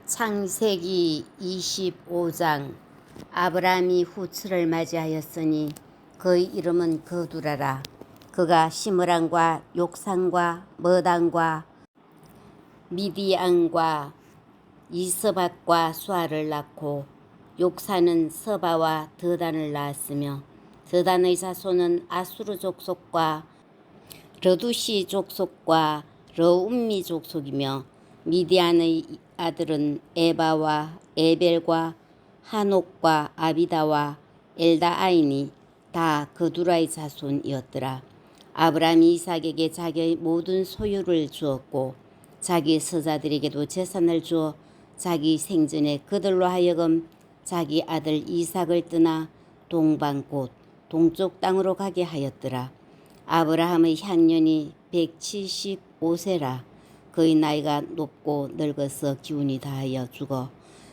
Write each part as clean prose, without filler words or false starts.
창세기 25장. 아브라함이 후츠를 맞이하였으니 그의 이름은 거두라라. 그가 시므랑과 욕산과 머단과 미디안과 이스박과 수아를 낳고, 욕산은 서바와 드단을 낳았으며, 드단의 자손은 아수르 족속과 러두시 족속과 러움미 족속이며, 미디안의 아들은 에바와 에벨과 하녹과 아비다와 엘다아이니 다 그두라의 자손이었더라. 아브라함이 이삭에게 자기의 모든 소유를 주었고, 자기 서자들에게도 재산을 주어 자기 생전에 그들로 하여금 자기 아들 이삭을 떠나 동방 곧 동쪽 땅으로 가게 하였더라. 아브라함의 향년이 175세라. 그의 나이가 높고 늙어서 기운이 다하여 죽어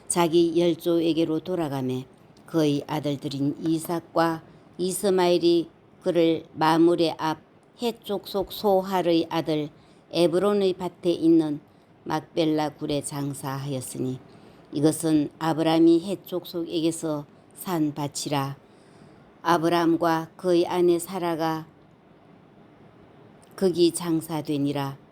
자기 열조에게로 돌아가매, 그의 아들들인 이삭과 이스마엘이 그를 마물의 앞 헷족속 소할의 아들 에브론의 밭에 있는 막벨라 굴에 장사하였으니, 이것은 아브라함이 헷족속에게서 산 밭이라. 아브라함과 그의 아내 사라가 거기 장사되니라.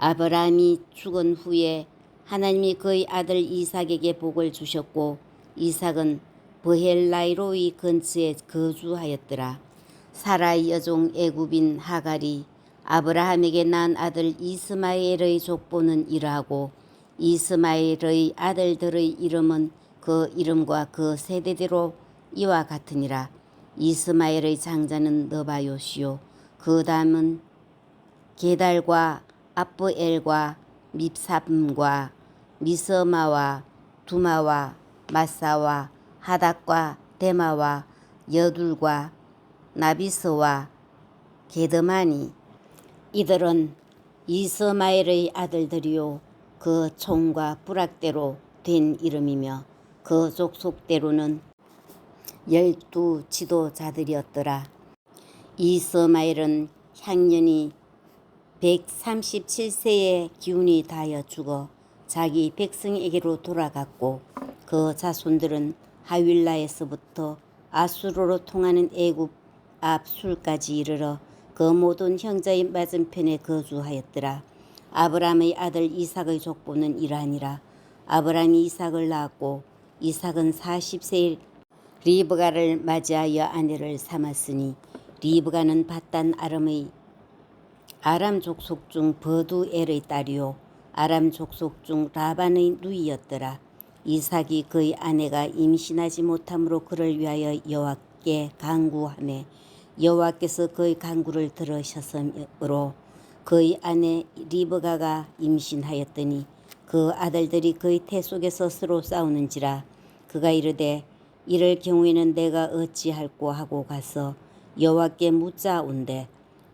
아브라함이 죽은 후에 하나님이 그의 아들 이삭에게 복을 주셨고, 이삭은 브헬라이로이 근처에 거주하였더라. 사라의 여종 애굽인 하갈이 아브라함에게 낳은 아들 이스마엘의 족보는 이러하고, 이스마엘의 아들들의 이름은 그 이름과 그 세대대로 이와 같으니라. 이스마엘의 장자는 느바요시요, 그 다음은 게달과 아브엘과 밉삼과 미스마와 두마와 마사와 하닥과 데마와 여둘과 나비스와 게드마니, 이들은 이스마엘의 아들들이요 그 총과 부락대로 된 이름이며, 그 족속대로는 12 지도자들이었더라. 이스마엘은 향년이 137세에 기운이 다하여 죽어 자기 백성에게로 돌아갔고, 그 자손들은 하윌라에서부터 아수르로 통하는 애굽 앞 술까지 이르러 그 모든 형제의 맞은편에 거주하였더라. 아브라함의 아들 이삭의 족보는 이러하니라. 아브라함이 이삭을 낳았고, 이삭은 40세에 리브가를 맞이하여 아내를 삼았으니, 리브가는 밧단 아람의 아람 족속 중 버두엘의 딸이요 아람 족속 중 라반의 누이였더라. 이삭이 그의 아내가 임신하지 못함으로 그를 위하여 여호와께 간구하매, 여호와께서 그의 간구를 들으셨으므로 그의 아내 리브가가 임신하였더니, 그 아들들이 그의 태 속에서 서로 싸우는지라. 그가 이르되, 이럴 경우에는 내가 어찌할꼬 하고 가서 여호와께 묻자온대,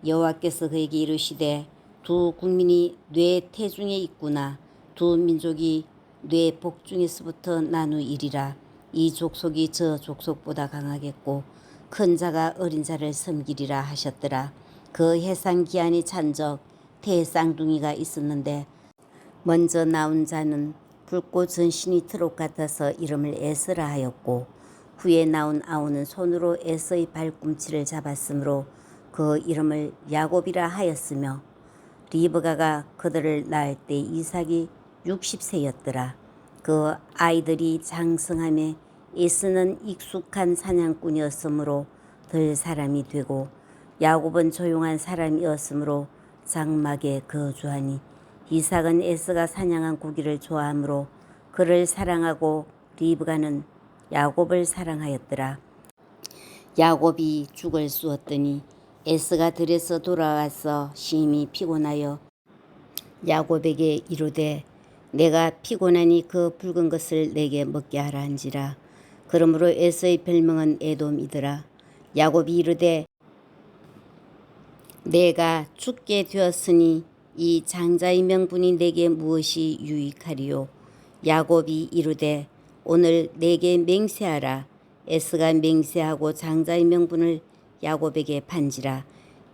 여호와께서 그에게 이르시되, 두 국민이 뇌 태중에 있구나. 두 민족이 뇌 복중에서부터 나누이리라. 이 족속이 저 족속보다 강하겠고 큰 자가 어린 자를 섬기리라 하셨더라. 그 해상 기한이 찬적 태 쌍둥이가 있었는데, 먼저 나온 자는 붉고 전신이 트롯 같아서 이름을 에스라 하였고, 후에 나온 아우는 손으로 에서의 발꿈치를 잡았으므로 그 이름을 야곱이라 하였으며, 리브가가 그들을 낳을 때 이삭이 60세였더라. 그 아이들이 장성함에 에서는 익숙한 사냥꾼이었으므로 들 사람이 되고, 야곱은 조용한 사람이었으므로 장막에 거주하니, 이삭은 에서가 사냥한 고기를 좋아하므로 그를 사랑하고, 리브가는 야곱을 사랑하였더라. 야곱이 죽을 쑤었더니 에서가 들에서 돌아와서 심히 피곤하여 야곱에게 이르되, 내가 피곤하니 그 붉은 것을 내게 먹게 하라 한지라. 그러므로 에서의 별명은 에돔이더라. 야곱이 이르되, 내가 죽게 되었으니 이 장자의 명분이 내게 무엇이 유익하리요. 야곱이 이르되, 오늘 내게 맹세하라. 에서가 맹세하고 장자의 명분을 야곱에게 판지라.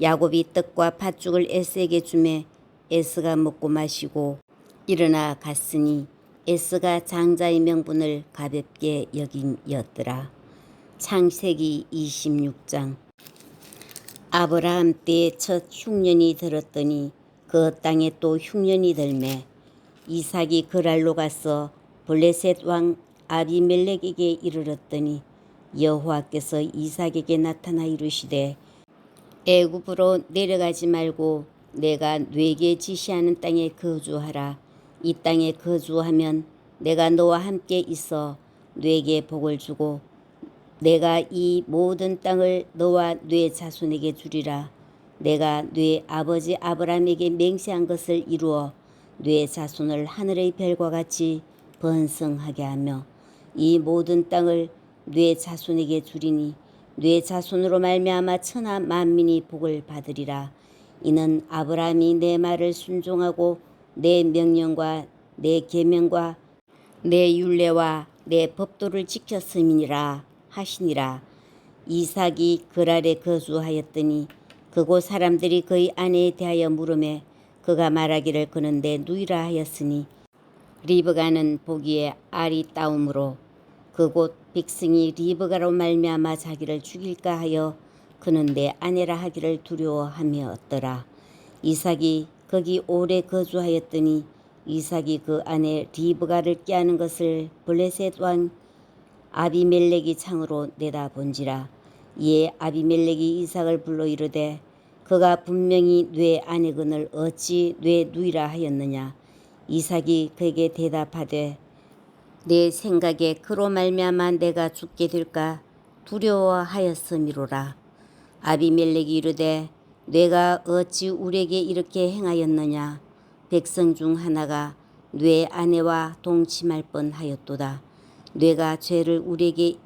야곱이 떡과 팥죽을 에서에게 주매 에서가 먹고 마시고 일어나 갔으니, 에스가 장자의 명분을 가볍게 여김이었더라. 창세기 26장. 아브라함 때에 첫 흉년이 들었더니 그 땅에 또 흉년이 들매 이삭이 그랄로 가서 블레셋 왕 아비멜렉에게 이르렀더니 여호와께서 이삭에게 나타나 이르시되 애굽으로 내려가지 말고 내가 네게 지시하는 땅에 거주하라. 이 땅에 거주하면 내가 너와 함께 있어 네게 복을 주고 내가 이 모든 땅을 너와 네 자손에게 주리라. 내가 네 아버지 아브라함에게 맹세한 것을 이루어 네 자손을 하늘의 별과 같이 번성하게 하며 이 모든 땅을 네 자손에게 주리니 네 자손으로 말미암아 천하 만민이 복을 받으리라. 이는 아브라함이 내 말을 순종하고 내 명령과 내 계명과 내 율례와 내 법도를 지켰음이니라 하시니라. 이삭이 그랄에 거주하였더니 그곳 사람들이 그의 아내에 대하여 물으매 그가 말하기를 그는 내 누이라 하였으니 리브가는 보기에 알이 따움으로 그곳 백성이 리브가로 말미암아 자기를 죽일까 하여 그는 내 아내라 하기를 두려워하며었더라. 이삭이 거기 오래 거주하였더니 이삭이 그 아내 리브가를 꾀하는 것을 블레셋 왕 아비멜렉이 창으로 내다본지라. 이에 아비멜렉이 이삭을 불러 이르되 그가 분명히 네 아내거늘 어찌 네 누이라 하였느냐. 이삭이 그에게 대답하되 내 생각에 그로 말미암아 내가 죽게 될까 두려워하였음이로라. 아비멜렉이 이르되 내가 어찌 우리에게 이렇게 행하였느냐. 백성 중 하나가 네 아내와 동침할 뻔하였도다. 뇌가 죄를 우리에게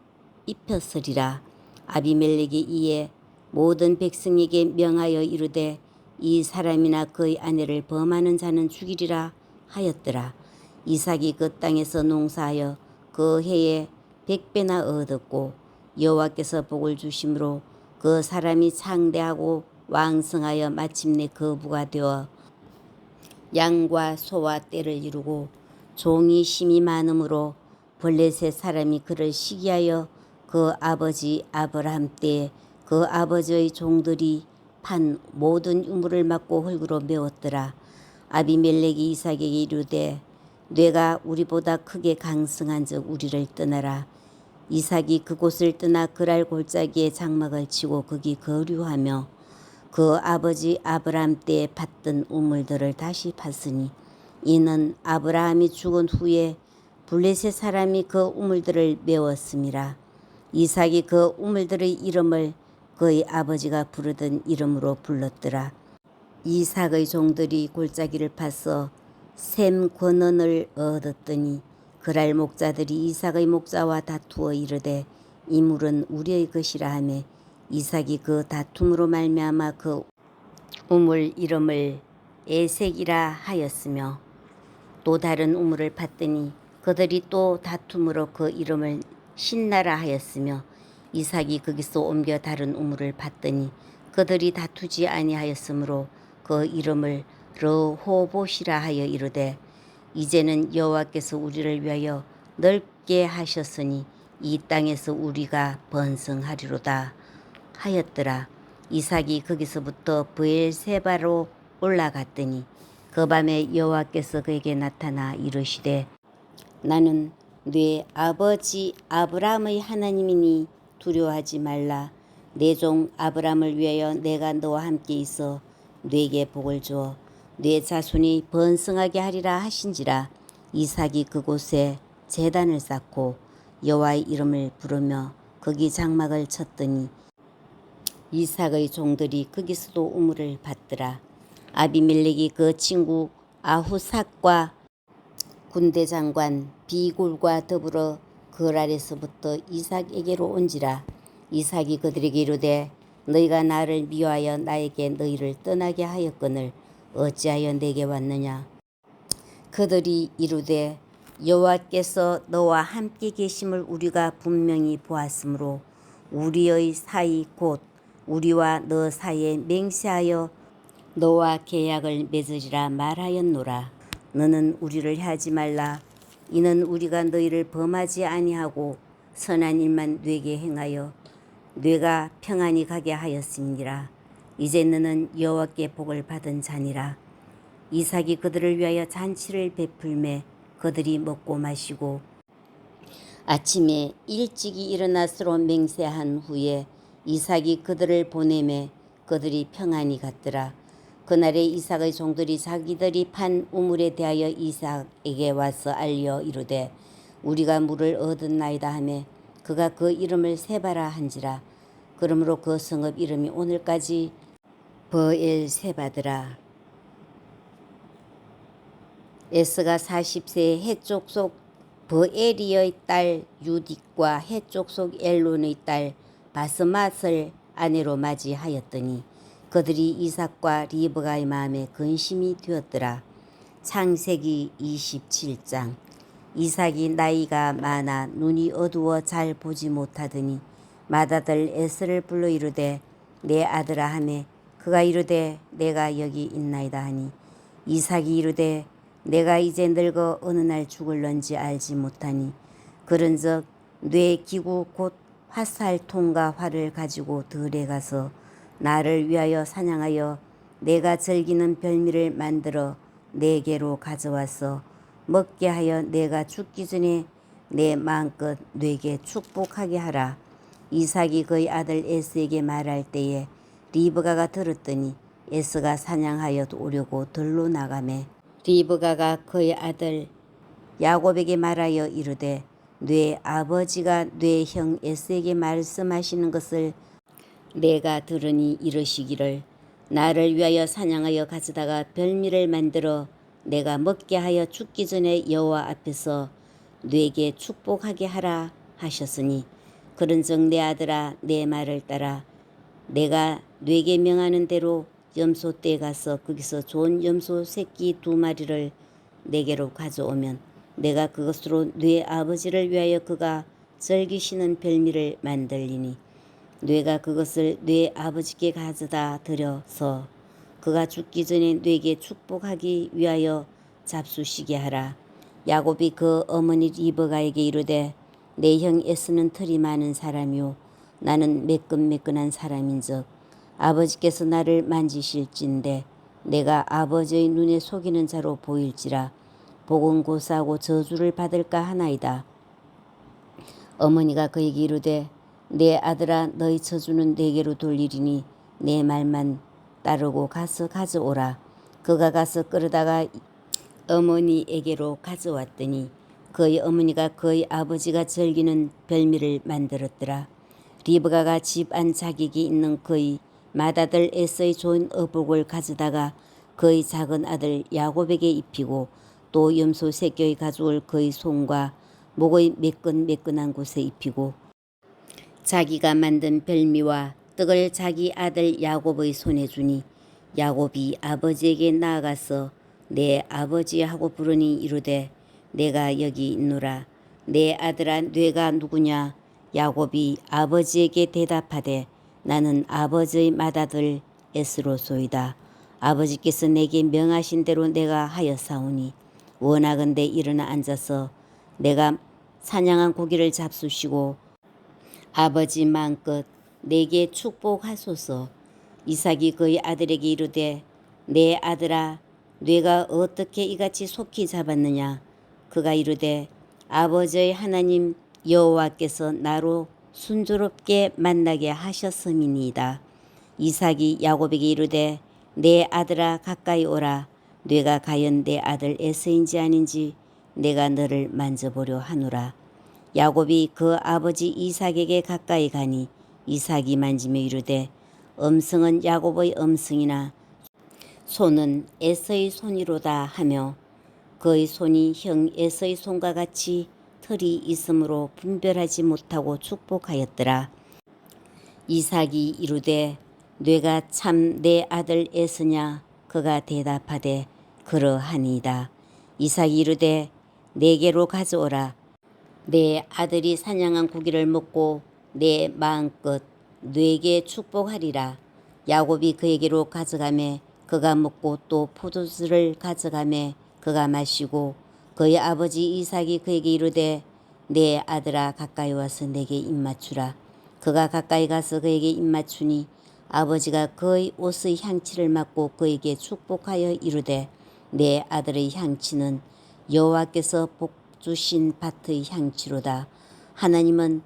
입혔으리라. 아비멜렉이 이에 모든 백성에게 명하여 이르되 이 사람이나 그의 아내를 범하는 자는 죽이리라 하였더라. 이삭이 그 땅에서 농사하여 그 해에 100배나 얻었고 여호와께서 복을 주심으로 그 사람이 창대하고 왕성하여 마침내 거부가 되어 양과 소와 떼를 이루고 종이 심이 많으므로 블레셋 사람이 그를 시기하여 그 아버지 아브라함 때에 그 아버지의 종들이 판 모든 유물을 막고 흙으로 메웠더라. 아비멜렉이 이삭에게 이르되 뇌가 우리보다 크게 강성한즉 우리를 떠나라. 이삭이 그곳을 떠나 그랄 골짜기에 장막을 치고 거기 거류하며 그 아버지 아브라함 때에 팠던 우물들을 다시 팠으니 이는 아브라함이 죽은 후에 블레셋 사람이 그 우물들을 메웠음이라. 이삭이 그 우물들의 이름을 그의 아버지가 부르던 이름으로 불렀더라. 이삭의 종들이 골짜기를 파서 셈 권원을 얻었더니 그랄 목자들이 이삭의 목자와 다투어 이르되 이 물은 우리의 것이라 하매 이삭이 그 다툼으로 말미암아 그 우물 이름을 에색이라 하였으며 또 다른 우물을 팠더니 그들이 또 다툼으로 그 이름을 신나라 하였으며 이삭이 거기서 옮겨 다른 우물을 팠더니 그들이 다투지 아니하였으므로 그 이름을 르호봇이라 하여 이르되 이제는 여호와께서 우리를 위하여 넓게 하셨으니 이 땅에서 우리가 번성하리로다 하였더라. 이삭이 거기서부터 브엘세바로 올라갔더니 그 밤에 여호와께서 그에게 나타나 이르시되 나는 네 아버지 아브라함의 하나님이니 두려워하지 말라. 내 종 아브라함을 위하여 내가 너와 함께 있어 네게 복을 주어 네 자손이 번성하게 하리라 하신지라. 이삭이 그곳에 제단을 쌓고 여호와의 이름을 부르며 거기 장막을 쳤더니 이삭의 종들이 거기서도 우물을 받더라. 아비멜렉이 그 친구 아후삭과 군대 장관 비굴과 더불어 그랄에서부터 이삭에게로 온지라. 이삭이 그들에게 이르되 너희가 나를 미워하여 나에게 너희를 떠나게 하였거늘 어찌하여 내게 왔느냐. 그들이 이르되 여호와께서 너와 함께 계심을 우리가 분명히 보았으므로 우리의 사이 곧 우리와 너 사이에 맹세하여 너와 계약을 맺으리라 말하였노라. 너는 우리를 해하지 말라. 이는 우리가 너희를 범하지 아니하고 선한 일만 뇌게 행하여 뇌가 평안히 가게 하였음이니라. 이제 너는 여호와께 복을 받은 자니라. 이삭이 그들을 위하여 잔치를 베풀매 그들이 먹고 마시고 아침에 일찍이 일어나 서로 맹세한 후에 이삭이 그들을 보내매 그들이 평안히 갔더라. 그날에 이삭의 종들이 자기들이 판 우물에 대하여 이삭에게 와서 알려 이르되 우리가 물을 얻었나이다 하매 그가 그 이름을 세바라 한지라. 그러므로 그 성읍 이름이 오늘까지 버엘세바더라. 에스가 40세에 해쪽 속 버에리의 딸 유딕과 해쪽 속 엘론의 딸 바스맛을 아내로 맞이하였더니 그들이 이삭과 리브가의 마음에 근심이 되었더라. 창세기 27장. 이삭이 나이가 많아 눈이 어두워 잘 보지 못하더니 맏아들 에스를 불러 이르되 내 아들아 하매 그가 이르되 내가 여기 있나이다 하니 이삭이 이르되 내가 이제 늙어 어느 날 죽을런지 알지 못하니 그런즉 뇌 기구 곧 화살통과 활을 가지고 들에 가서 나를 위하여 사냥하여 내가 즐기는 별미를 만들어 내게로 가져와서 먹게 하여 내가 죽기 전에 내 마음껏 뇌게 축복하게 하라. 이삭이 그의 아들 에스에게 말할 때에 리브가가 들었더니 에스가 사냥하여 오려고 들로 나가매 리브가가 그의 아들 야곱에게 말하여 이르되 네 아버지가 네 형 에스에게 말씀하시는 것을 내가 들으니 이르시기를 나를 위하여 사냥하여 가져다가 별미를 만들어 내가 먹게 하여 죽기 전에 여호와 앞에서 네게 축복하게 하라 하셨으니 그런즉 내 아들아 내 말을 따라 내가 네게 명하는 대로 염소떼에 가서 거기서 좋은 염소 새끼 2마리를 내게로 가져오면 내가 그것으로 네 아버지를 위하여 그가 즐기시는 별미를 만들리니 뇌가 그것을 네 아버지께 가져다 드려서 그가 죽기 전에 뇌게 축복하기 위하여 잡수시게 하라. 야곱이 그 어머니 리브가에게 이르되 내 형 에스는 털이 많은 사람이요 나는 매끈매끈한 사람인즉 아버지께서 나를 만지실진데 내가 아버지의 눈에 속이는 자로 보일지라 복은 고사하고 저주를 받을까 하나이다. 어머니가 그에게 이르되 내 아들아 너희 저주는 내게로 돌리리니 내 말만 따르고 가서 가져오라. 그가 가서 끌어다가 어머니에게로 가져왔더니 그의 어머니가 그의 아버지가 즐기는 별미를 만들었더라. 리브가가 집 안 자객이 있는 그의 맏아들 에서의 좋은 의복을 가져다가 그의 작은 아들 야곱에게 입히고 또 염소 새끼의 가죽을 그의 손과 목의 매끈매끈한 곳에 입히고 자기가 만든 별미와 떡을 자기 아들 야곱의 손에 주니 야곱이 아버지에게 나아가서 내 아버지 하고 부르니 이르되 내가 여기 있노라. 내 아들아 뇌가 누구냐? 야곱이 아버지에게 대답하되 나는 아버지의 맏아들 에스로소이다. 아버지께서 내게 명하신 대로 내가 하였사오니 원하건대 일어나 앉아서 내가 사냥한 고기를 잡수시고 아버지 마음껏 내게 축복하소서. 이삭이 그의 아들에게 이르되 내 아들아 뇌가 어떻게 이같이 속히 잡았느냐? 그가 이르되 아버지의 하나님 여호와께서 나로 순조롭게 만나게 하셨음이니이다. 이삭이 야곱에게 이르되 내 아들아 가까이 오라. 뇌가 과연 내 아들 에서인지 아닌지 내가 너를 만져보려 하노라. 야곱이 그 아버지 이삭에게 가까이 가니 이삭이 만지며 이르되 음성은 야곱의 음성이나 손은 에서의 손이로다 하며 그의 손이 형 에서의 손과 같이 털이 있으므로 분별하지 못하고 축복하였더라. 이삭이 이르되 뇌가 참 내 아들 에서냐? 그가 대답하되 그러하니이다. 이삭이 이르되 내게로 가져오라. 내 아들이 사냥한 고기를 먹고 내 마음껏 뇌게 축복하리라. 야곱이 그에게로 가져가매 그가 먹고 또 포도주를 가져가매 그가 마시고 그의 아버지 이삭이 그에게 이르되 내 아들아 가까이 와서 내게 입맞추라. 그가 가까이 가서 그에게 입맞추니 아버지가 그의 옷의 향취를 맡고 그에게 축복하여 이르되 내 아들의 향취는 여호와께서 복 주신 밭의 향취로다. 하나님은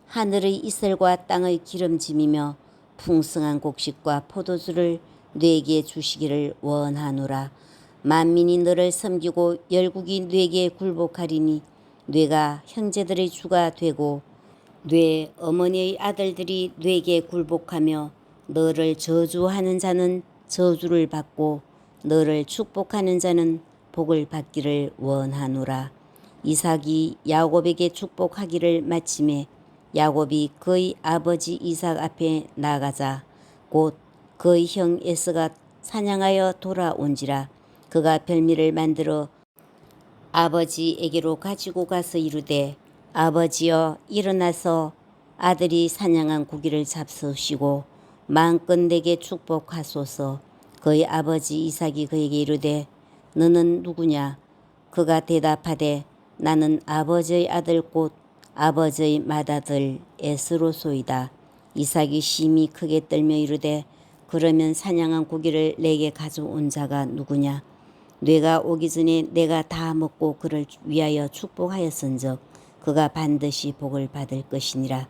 하늘의 이슬과 땅의 기름짐이며 풍성한 곡식과 포도주를 뇌게 주시기를 원하노라. 만민이 너를 섬기고 열국이 뇌게 굴복하리니 뇌가 형제들의 주가 되고 뇌 어머니의 아들들이 뇌게 굴복하며 너를 저주하는 자는 저주를 받고 너를 축복하는 자는 복을 받기를 원하노라. 이삭이 야곱에게 축복하기를 마침에 야곱이 그의 아버지 이삭 앞에 나가자 곧 그의 형 에서가 사냥하여 돌아온지라. 그가 별미를 만들어 아버지에게로 가지고 가서 이르되 아버지여 일어나서 아들이 사냥한 고기를 잡수시고 마음껏 내게 축복하소서. 그의 아버지 이삭이 그에게 이르되 너는 누구냐? 그가 대답하되 나는 아버지의 아들 곧 아버지의 맏아들 에스로소이다. 이삭이 심히 크게 떨며 이르되 그러면 사냥한 고기를 내게 가져온 자가 누구냐? 뇌가 오기 전에 내가 다 먹고 그를 위하여 축복하였은즉 그가 반드시 복을 받을 것이니라.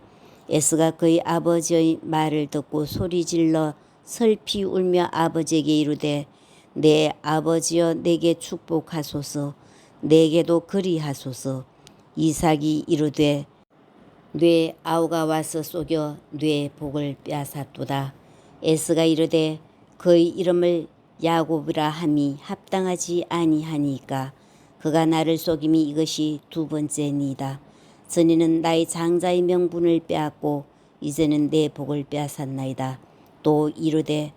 에스가 그의 아버지의 말을 듣고 소리질러 슬피 울며 아버지에게 이르되 내 아버지여 내게 축복하소서. 내게도 그리하소서. 이삭이 이르되 뇌 아우가 와서 속여 뇌 복을 빼앗았도다. 에스가 이르되 그의 이름을 야곱이라 함이 합당하지 아니하니까 그가 나를 속임이 이것이 두 번째니이다. 전에는 나의 장자의 명분을 빼앗고 이제는 내 복을 빼앗았나이다. 또 이르되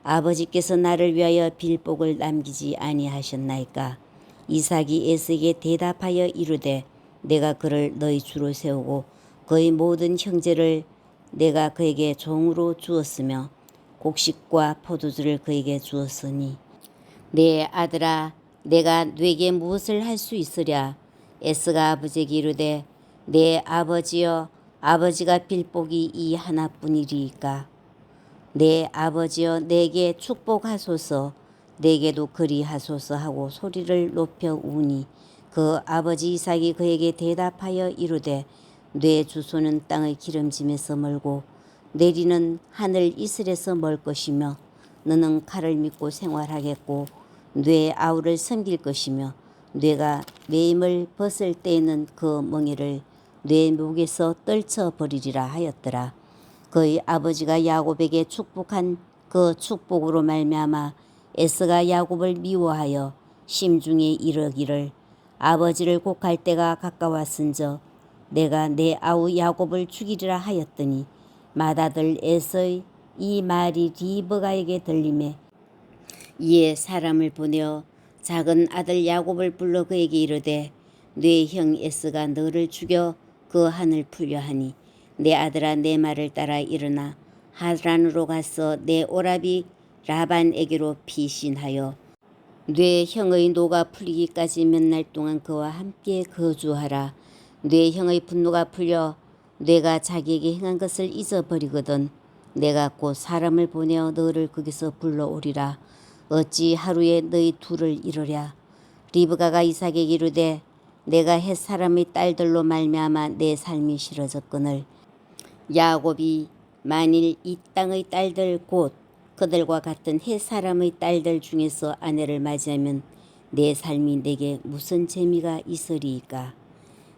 아버지께서 나를 위하여 빌복을 남기지 아니하셨나이까. 이삭이 에서에게 대답하여 이르되 내가 그를 너희 주로 세우고 그의 모든 형제를 내가 그에게 종으로 주었으며 곡식과 포도주를 그에게 주었으니 내 아들아 내가 네게 무엇을 할 수 있으랴. 에스가 아버지에게 이르되 내 아버지여 아버지가 빌복이 이 하나뿐이리이까. 내 아버지여 내게 축복하소서. 내게도 그리하소서 하고 소리를 높여 우니 그 아버지 이삭이 그에게 대답하여 이르되 내 주소는 땅의 기름짐에서 멀고 내리는 하늘 이슬에서 멀 것이며 너는 칼을 믿고 생활하겠고 뇌 아우를 섬길 것이며 뇌가 매임을 벗을 때에는 그 멍에를 뇌 목에서 떨쳐버리리라 하였더라. 그의 아버지가 야곱에게 축복한 그 축복으로 말미암아 에서가 야곱을 미워하여 심중에 이르기를 아버지를 곡할 때가 가까웠은저 내가 내 아우 야곱을 죽이리라 하였더니 맏아들 에서의 이 말이 리브가에게 들리매 이에 사람을 보내어 작은 아들 야곱을 불러 그에게 이르되 네 형 에서가 너를 죽여 그 한을 풀려 하니 내 아들아 내 말을 따라 일어나 하란으로 가서 내 오라비 라반에게로 피신하여 네 형의 노가 풀리기까지 몇 날 동안 그와 함께 거주하라. 네 형의 분노가 풀려 내가 자기에게 행한 것을 잊어버리거든 내가 곧 사람을 보내어 너를 거기서 불러오리라. 어찌 하루에 너희 둘을 이루랴. 리브가가 이삭에게 이르되 내가 햇사람의 딸들로 말미암아 내 삶이 싫어졌거늘 야곱이 만일 이 땅의 딸들 곧 그들과 같은 햇사람의 딸들 중에서 아내를 맞이하면 내 삶이 내게 무슨 재미가 있으리이까.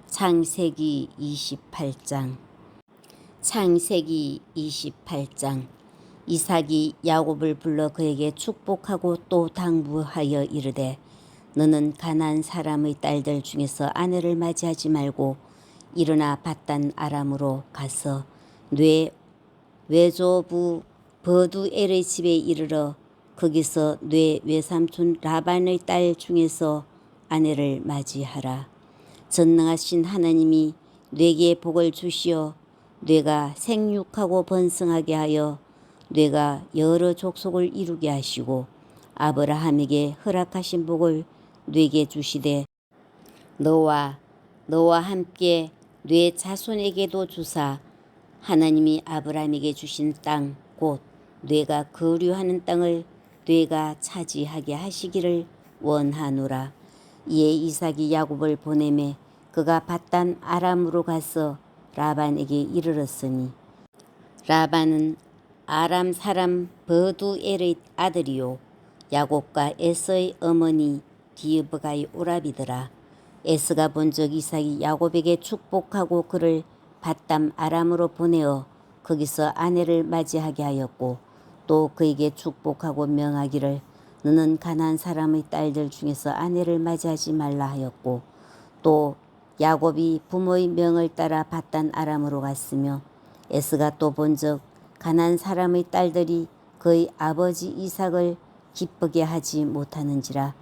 창세기 28장. 창세기 28장. 이삭이 야곱을 불러 그에게 축복하고 또 당부하여 이르되 너는 가나안 사람의 딸들 중에서 아내를 맞이하지 말고 일어나 밧단 아람으로 가서 뇌 외조부 버두엘의 집에 이르러 거기서 뇌 외삼촌 라반의 딸 중에서 아내를 맞이하라. 전능하신 하나님이 뇌게 복을 주시어 뇌가 생육하고 번성하게 하여 뇌가 여러 족속을 이루게 하시고 아브라함에게 허락하신 복을 뇌게 주시되 너와 함께 네 자손에게도 주사 하나님이 아브라함에게 주신 땅 곧 네가 거류하는 땅을 네가 차지하게 하시기를 원하노라. 이에 이삭이 야곱을 보내매 그가 밧단 아람으로 가서 라반에게 이르렀으니 라반은 아람 사람 버두엘의 아들이요 야곱과 에서의 어머니 디브가의 오라비더라. 에스가 본즉 이삭이 야곱에게 축복하고 그를 밧담 아람으로 보내어 거기서 아내를 맞이하게 하였고 또 그에게 축복하고 명하기를 너는 가나안 사람의 딸들 중에서 아내를 맞이하지 말라 하였고 또 야곱이 부모의 명을 따라 밧단 아람으로 갔으며 에스가 또 본즉 가나안 사람의 딸들이 그의 아버지 이삭을 기쁘게 하지 못하는지라.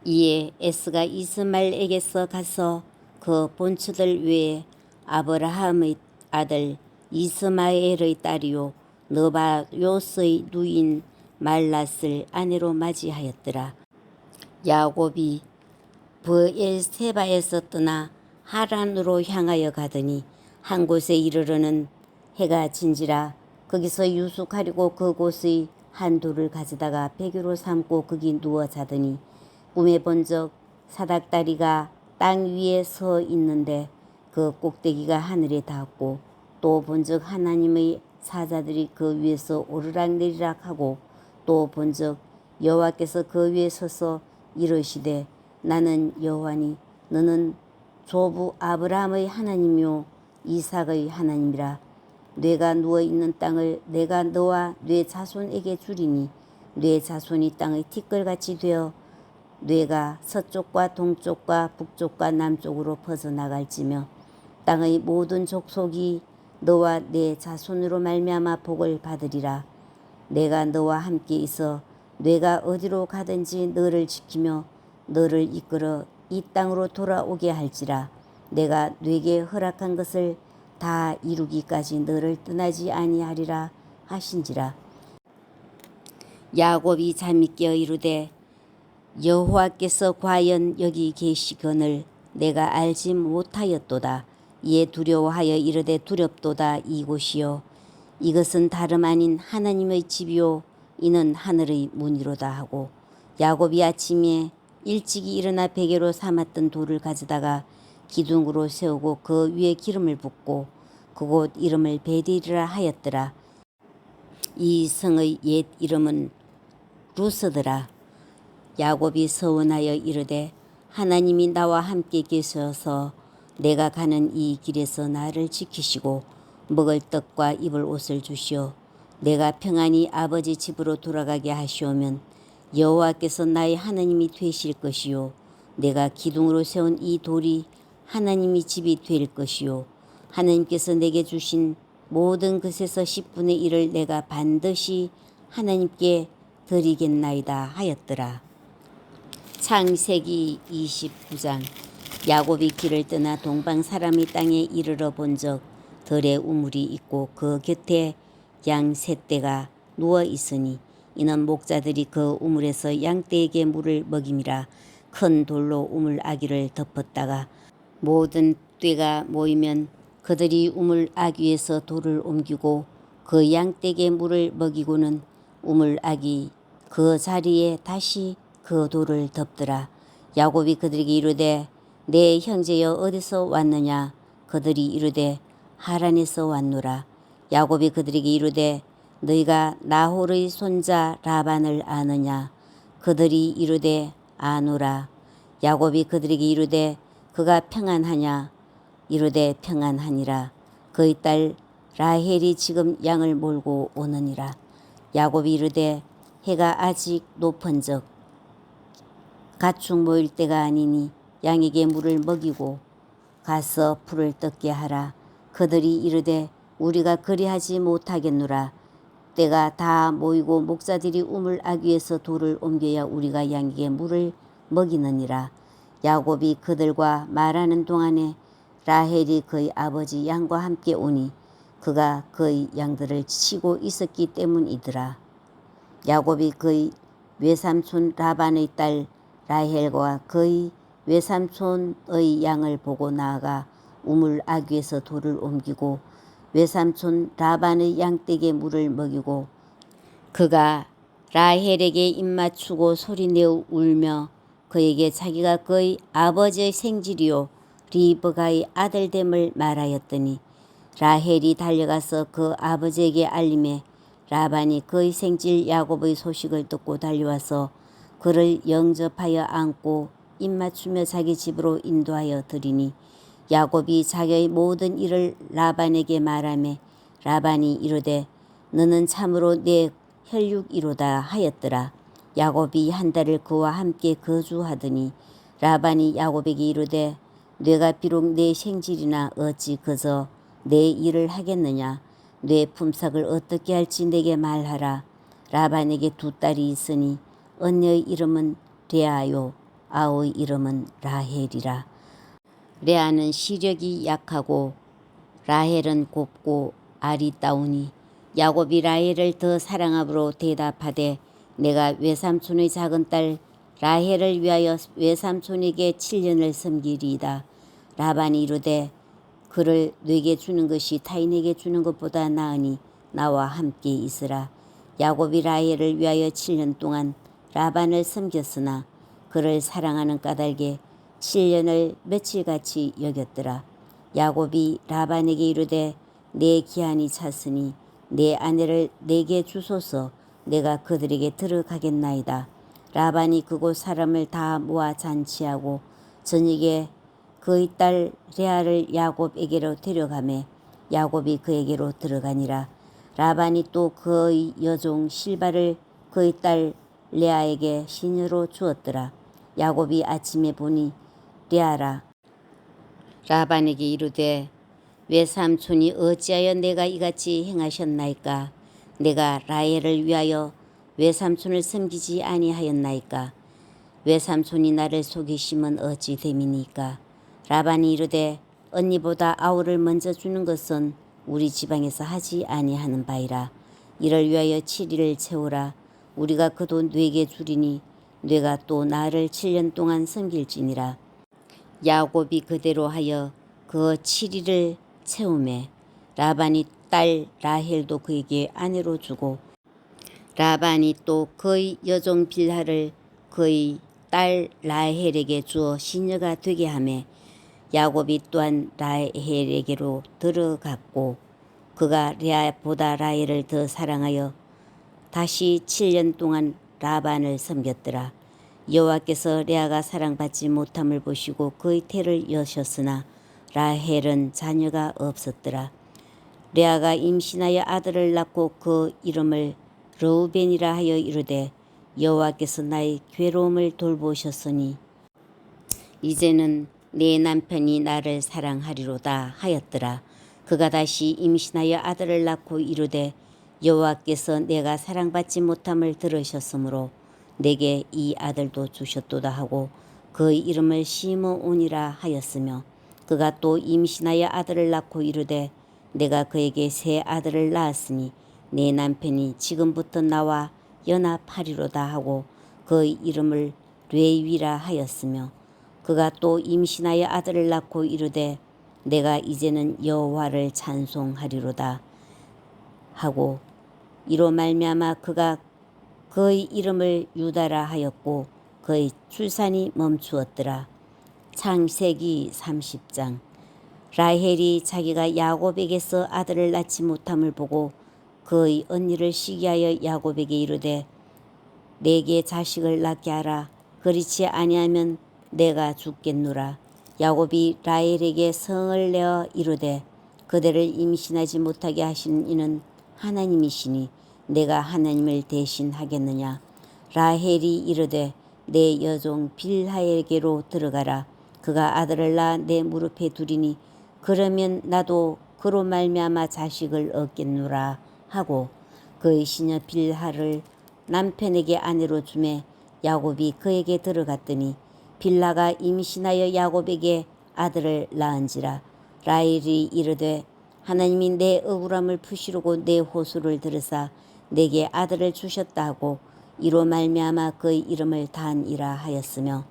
이에 에스가 이스마엘에게서 가서 그 본처들 외에 아브라함의 아들 이스마엘의 딸이요 느바요스의 누인 말랏을 아내로 맞이하였더라. 야곱이 브엘세바에서 떠나 하란으로 향하여 가더니 한 곳에 이르러는 해가 진지라. 거기서 유숙하려고 그곳의 한 돌을 가져다가 베개로 삼고 거기 누워 자더니 꿈에 본적 사닥다리가 땅 위에 서 있는데 그 꼭대기가 하늘에 닿았고 또 본적 하나님의 사자들이 그 위에서 오르락내리락 하고 또 본적 여호와께서 그 위에 서서 이르시되 나는 여호와니 너는 조부 아브라함의 하나님이요 이삭의 하나님이라. 뇌가 누워있는 땅을 내가 너와 뇌 자손에게 주리니 뇌 자손이 땅의 티끌같이 되어 뇌가 서쪽과 동쪽과 북쪽과 남쪽으로 퍼져나갈지며 땅의 모든 족속이 너와 내 자손으로 말미암아 복을 받으리라. 내가 너와 함께 있어 뇌가 어디로 가든지 너를 지키며 너를 이끌어 이 땅으로 돌아오게 할지라. 내가 뇌게 허락한 것을 다 이루기까지 너를 떠나지 아니하리라 하신지라. 야곱이 잠이 깨어 이르되 여호와께서 과연 여기 계시거늘 내가 알지 못하였도다. 이에 두려워하여 이르되 두렵도다. 이곳이요 이것은 다름 아닌 하나님의 집이요 이는 하늘의 문이로다 하고 야곱이 아침에 일찍이 일어나 베개로 삼았던 돌을 가져다가 기둥으로 세우고 그 위에 기름을 붓고 그곳 이름을 베델이라 하였더라. 이 성의 옛 이름은 루스더라. 야곱이 서원하여 이르되 하나님이 나와 함께 계셔서 내가 가는 이 길에서 나를 지키시고 먹을 떡과 입을 옷을 주시어 내가 평안히 아버지 집으로 돌아가게 하시오면 여호와께서 나의 하나님이 되실 것이요 내가 기둥으로 세운 이 돌이 하나님이 집이 될 것이요 하나님께서 내게 주신 모든 것에서 10분의 1을 내가 반드시 하나님께 드리겠나이다 하였더라. 창세기 29장. 야곱이 길을 떠나 동방 사람의 땅에 이르러 본적 들에 우물이 있고 그 곁에 양 셋대가 누워 있으니 이는 목자들이 그 우물에서 양떼에게 물을 먹임이라. 큰 돌로 우물 아귀를 덮었다가 모든 떼가 모이면 그들이 우물 아귀에서 돌을 옮기고 그 양떼에게 물을 먹이고는 우물 아귀 그 자리에 다시 그 돌을 덮더라. 야곱이 그들에게 이르되 내 형제여 어디서 왔느냐. 그들이 이르되 하란에서 왔노라. 야곱이 그들에게 이르되 너희가 나홀의 손자 라반을 아느냐. 그들이 이르되 아노라. 야곱이 그들에게 이르되 그가 평안하냐. 이르되 평안하니라. 그의 딸 라헬이 지금 양을 몰고 오느니라. 야곱이 이르되 해가 아직 높은즉 가축 모일 때가 아니니 양에게 물을 먹이고 가서 풀을 뜯게 하라. 그들이 이르되 우리가 그리하지 못하겠노라. 때가 다 모이고 목자들이 우물 아귀에서 돌을 옮겨야 우리가 양에게 물을 먹이느니라. 야곱이 그들과 말하는 동안에 라헬이 그의 아버지 양과 함께 오니 그가 그의 양들을 치고 있었기 때문이더라. 야곱이 그의 외삼촌 라반의 딸 라헬과 그의 외삼촌의 양을 보고 나아가 우물 아귀에서 돌을 옮기고 외삼촌 라반의 양떼에 물을 먹이고 그가 라헬에게 입맞추고 소리내어 울며 그에게 자기가 그의 아버지의 생질이요 리브가의 아들됨을 말하였더니 라헬이 달려가서 그 아버지에게 알림해 라반이 그의 생질 야곱의 소식을 듣고 달려와서 그를 영접하여 안고 입맞추며 자기 집으로 인도하여 드리니 야곱이 자기의 모든 일을 라반에게 말하매 라반이 이르되 너는 참으로 내 혈육이로다 하였더라. 야곱이 한 달을 그와 함께 거주하더니 라반이 야곱에게 이르되 내가 비록 내 생질이나 어찌 그저 내 일을 하겠느냐. 내 품삯을 어떻게 할지 내게 말하라. 라반에게 두 딸이 있으니 언니의 이름은 레아요 아우의 이름은 라헬이라. 레아는 시력이 약하고 라헬은 곱고 아리따우니 야곱이 라헬을 더 사랑함으로 대답하되 내가 외삼촌의 작은 딸 라헬을 위하여 외삼촌에게 7년을 섬기리이다. 라반이 이르되 그를 네게 주는 것이 타인에게 주는 것보다 나으니 나와 함께 있으라. 야곱이 라헬을 위하여 7년 동안 라반을 섬겼으나 그를 사랑하는 까닭에 7년을 며칠같이 여겼더라. 야곱이 라반에게 이르되 내 기한이 찼으니 내 아내를 내게 주소서. 내가 그들에게 들어가겠나이다. 라반이 그곳 사람을 다 모아 잔치하고 저녁에 그의 딸 레아를 야곱에게로 데려가매 야곱이 그에게로 들어가니라. 라반이 또 그의 여종 실바를 그의 딸 레아에게 시녀로 주었더라. 야곱이 아침에 보니 레아라. 라반에게 이르되 외삼촌이 어찌하여 내가 이같이 행하셨나이까. 내가 라헬을 위하여 외삼촌을 섬기지 아니하였나이까. 외삼촌이 나를 속이심은 어찌 됨이니까. 라반이 이르되 언니보다 아우를 먼저 주는 것은 우리 지방에서 하지 아니하는 바이라. 이를 위하여 7일을 채우라. 우리가 그 돈 네게 주리니 네가 또 나를 7년 동안 섬길지니라. 야곱이 그대로 하여 그 7일을 채우매 라반이 딸 라헬도 그에게 아내로 주고 라반이 또 그의 여종 빌하를 그의 딸 라헬에게 주어 시녀가 되게 하매 야곱이 또한 라헬에게로 들어갔고 그가 레아보다 라헬을 더 사랑하여 다시 7년 동안 라반을 섬겼더라. 여호와께서 레아가 사랑받지 못함을 보시고 그의 태를 여셨으나 라헬은 자녀가 없었더라. 레아가 임신하여 아들을 낳고 그 이름을 르우벤이라 하여 이르되 여호와께서 나의 괴로움을 돌보셨으니 이제는 내 남편이 나를 사랑하리로다 하였더라. 그가 다시 임신하여 아들을 낳고 이르되 여호와께서 내가 사랑받지 못함을 들으셨으므로 내게 이 아들도 주셨도다 하고 그의 이름을 시므온이라 하였으며 그가 또 임신하여 아들을 낳고 이르되 내가 그에게 새 아들을 낳았으니 내 남편이 지금부터 나와 연합하리로다 하고 그의 이름을 레위라 하였으며 그가 또 임신하여 아들을 낳고 이르되 내가 이제는 여호와를 찬송하리로다 하고 이로 말미암아 그가 그의 이름을 유다라 하였고 그의 출산이 멈추었더라. 창세기 30장. 라헬이 자기가 야곱에게서 아들을 낳지 못함을 보고 그의 언니를 시기하여 야곱에게 이르되 내게 자식을 낳게 하라. 그렇지 아니하면 내가 죽겠노라. 야곱이 라헬에게 성을 내어 이르되 그대를 임신하지 못하게 하신 이는 하나님이시니 내가 하나님을 대신하겠느냐. 라헬이 이르되 내 여종 빌하에게로 들어가라. 그가 아들을 낳아 내 무릎에 두리니 그러면 나도 그로 말미암아 자식을 얻겠노라 하고 그의 시녀 빌하를 남편에게 아내로 주매 야곱이 그에게 들어갔더니 빌하가 임신하여 야곱에게 아들을 낳은지라. 라헬이 이르되 하나님이 내 억울함을 푸시려고 내 호소를 들으사 내게 아들을 주셨다 하고 이로 말미암아 그의 이름을 단이라 하였으며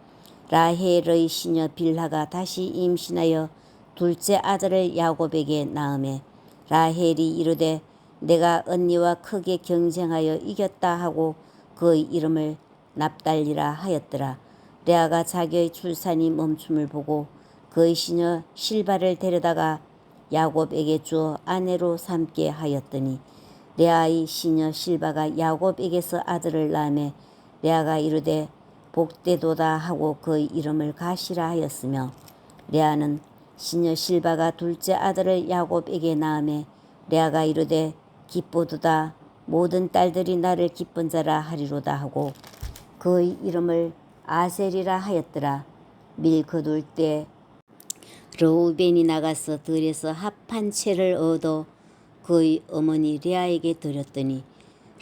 라헬의 시녀 빌하가 다시 임신하여 둘째 아들을 야곱에게 낳음에 라헬이 이르되 내가 언니와 크게 경쟁하여 이겼다 하고 그의 이름을 납달리라 하였더라. 레아가 자기의 출산이 멈춤을 보고 그의 시녀 실바를 데려다가 야곱에게 주어 아내로 삼게 하였더니 레아의 시녀 실바가 야곱에게서 아들을 낳음에 레아가 이르되 복되도다 하고 그의 이름을 가시라 하였으며 레아는 시녀 실바가 둘째 아들을 야곱에게 낳음에 레아가 이르되 기쁘도다 모든 딸들이 나를 기쁜 자라 하리로다 하고 그의 이름을 아셀이라 하였더라. 밀 거둘 때 르우벤이 나가서 들에서 합 한 채를 얻어 그의 어머니 레아에게 드렸더니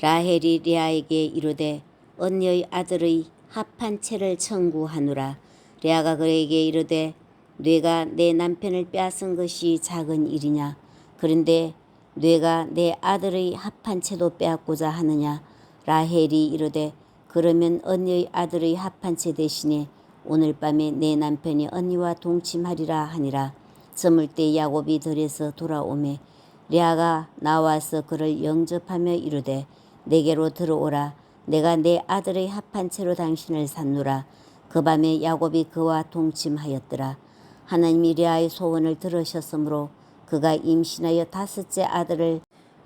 라헬이 레아에게 이르되 언니의 아들의 합 한 채를 청구하노라. 레아가 그에게 이르되 뇌가 내 남편을 빼앗은 것이 작은 일이냐. 그런데 뇌가 내 아들의 합 한 채도 빼앗고자 하느냐. 라헬이 이르되 그러면 언니의 아들의 합 한 채 대신에 오늘 밤에 내 남편이 언니와 동침하리라 하니라. 저물 때 야곱이 들에서 돌아오매 레아가 나와서 그를 영접하며 이르되 내게로 들어오라. 내가 내 아들의 합 한 채로 당신을 샀노라. 그 밤에 야곱이 그와 동침하였더라. 하나님이 레아의 소원을 들으셨으므로 그가 임신하여 다섯째 아들을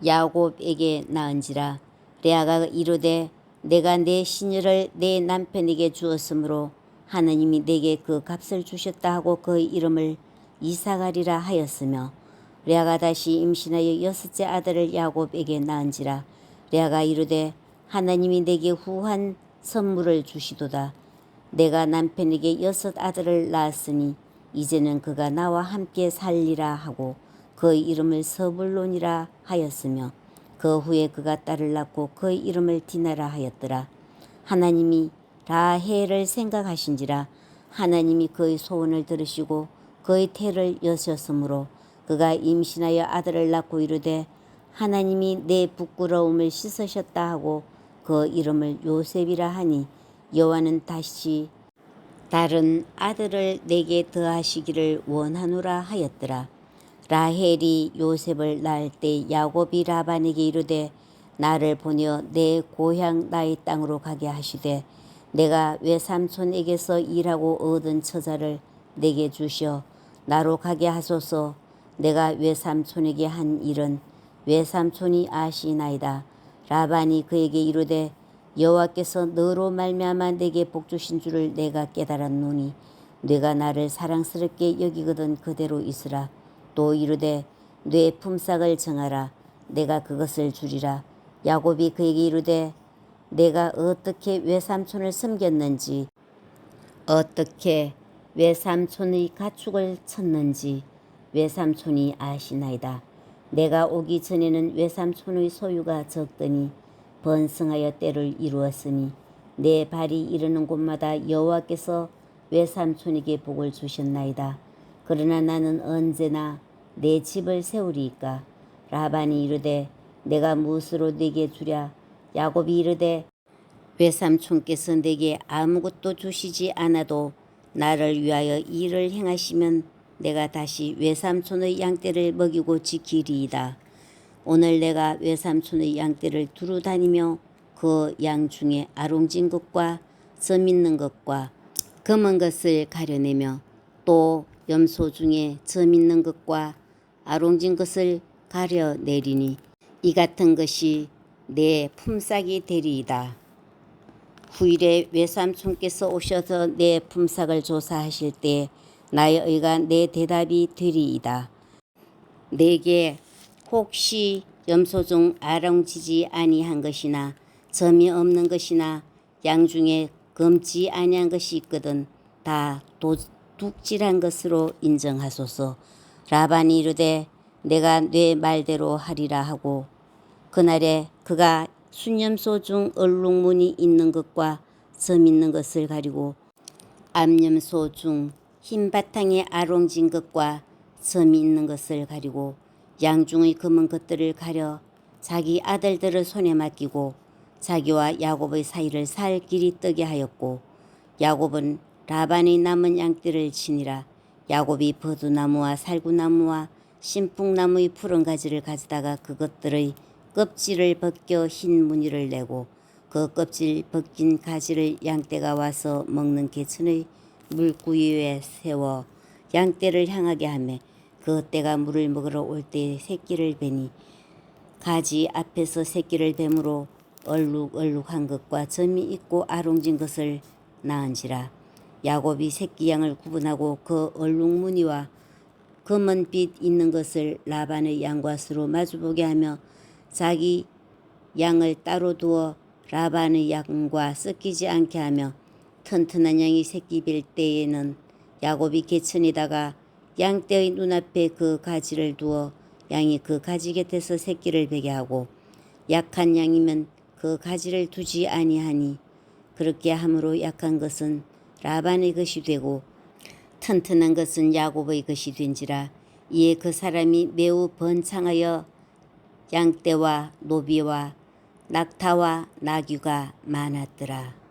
야곱에게 낳은지라. 레아가 이르되 내가 내 시녀를 내 남편에게 주었으므로 하나님이 내게 그 값을 주셨다 하고 그의 이름을 이사가리라 하였으며 레아가 다시 임신하여 여섯째 아들을 야곱에게 낳은지라. 레아가 이르되 하나님이 내게 후한 선물을 주시도다. 내가 남편에게 여섯 아들을 낳았으니 이제는 그가 나와 함께 살리라 하고 그의 이름을 서불론이라 하였으며 그 후에 그가 딸을 낳고 그의 이름을 디나라 하였더라. 하나님이 라헬을 생각하신지라. 하나님이 그의 소원을 들으시고 그의 태를 여셨으므로 그가 임신하여 아들을 낳고 이르되 하나님이 내 부끄러움을 씻으셨다 하고 그 이름을 요셉이라 하니 여호와는 다시 다른 아들을 내게 더하시기를 원하노라 하였더라. 라헬이 요셉을 낳을 때 야곱이 라반에게 이르되 나를 보내어 내 고향 나의 땅으로 가게 하시되 내가 외삼촌에게서 일하고 얻은 처자를 내게 주시어 나로 가게 하소서. 내가 외삼촌에게 한 일은 외삼촌이 아시나이다. 라반이 그에게 이르되 여호와께서 너로 말미암아 내게 복 주신 줄을 내가 깨달았노니 네가 나를 사랑스럽게 여기거든 그대로 있으라. 또 이르되 내 품삯을 정하라. 내가 그것을 주리라. 야곱이 그에게 이르되 내가 어떻게 외삼촌을 섬겼는지 어떻게 외삼촌의 가축을 쳤는지 외삼촌이 아시나이다. 내가 오기 전에는 외삼촌의 소유가 적더니 번성하여 때를 이루었으니 내 발이 이르는 곳마다 여호와께서 외삼촌에게 복을 주셨나이다. 그러나 나는 언제나 내 집을 세우리이까. 라반이 이르되 내가 무엇으로 네게 주랴. 야곱이 이르되 외삼촌께서 내게 아무것도 주시지 않아도 나를 위하여 일을 행하시면 내가 다시 외삼촌의 양떼를 먹이고 지키리이다. 오늘 내가 외삼촌의 양떼를 두루 다니며 그 양 중에 아롱진 것과 점 있는 것과 검은 것을 가려내며 또 염소 중에 점 있는 것과 아롱진 것을 가려내리니 이 같은 것이 내 품삯이 되리이다. 후일에 외삼촌께서 오셔서 내 품삯을 조사하실 때 나의 의가 내 대답이 되리이다. 내게 혹시 염소 중 아롱지지 아니한 것이나 점이 없는 것이나 양 중에 검지 아니한 것이 있거든 다 도둑질한 것으로 인정하소서. 라반이 이르되 내가 내 말대로 하리라 하고 그날에 그가 순염소 중 얼룩무늬 있는 것과 점 있는 것을 가리고 암염소 중 흰 바탕에 아롱진 것과 점이 있는 것을 가리고 양 중의 검은 것들을 가려 자기 아들들을 손에 맡기고 자기와 야곱의 사이를 살 길이 뜨게 하였고 야곱은 라반이 남은 양떼를 치니라. 야곱이 버두나무와 살구나무와 신풍나무의 푸른 가지를 가져다가 그것들의 껍질을 벗겨 흰 무늬를 내고 그 껍질 벗긴 가지를 양떼가 와서 먹는 개천의 물구유에 세워 양떼를 향하게 하며 그 떼가 물을 먹으러 올 때에 새끼를 베니 가지 앞에서 새끼를 뱀으로 얼룩얼룩한 것과 점이 있고 아롱진 것을 낳은지라. 야곱이 새끼 양을 구분하고 그 얼룩무늬와 검은 빛 있는 것을 라반의 양과 서로 마주보게 하며 자기 양을 따로 두어 라반의 양과 섞이지 않게 하며 튼튼한 양이 새끼 뵐 때에는 야곱이 개천에다가 양떼의 눈앞에 그 가지를 두어 양이 그 가지 곁에서 새끼를 베게 하고 약한 양이면 그 가지를 두지 아니하니 그렇게 함으로 약한 것은 라반의 것이 되고 튼튼한 것은 야곱의 것이 된지라. 이에 그 사람이 매우 번창하여 양떼와 노비와 낙타와 나귀가 많았더라.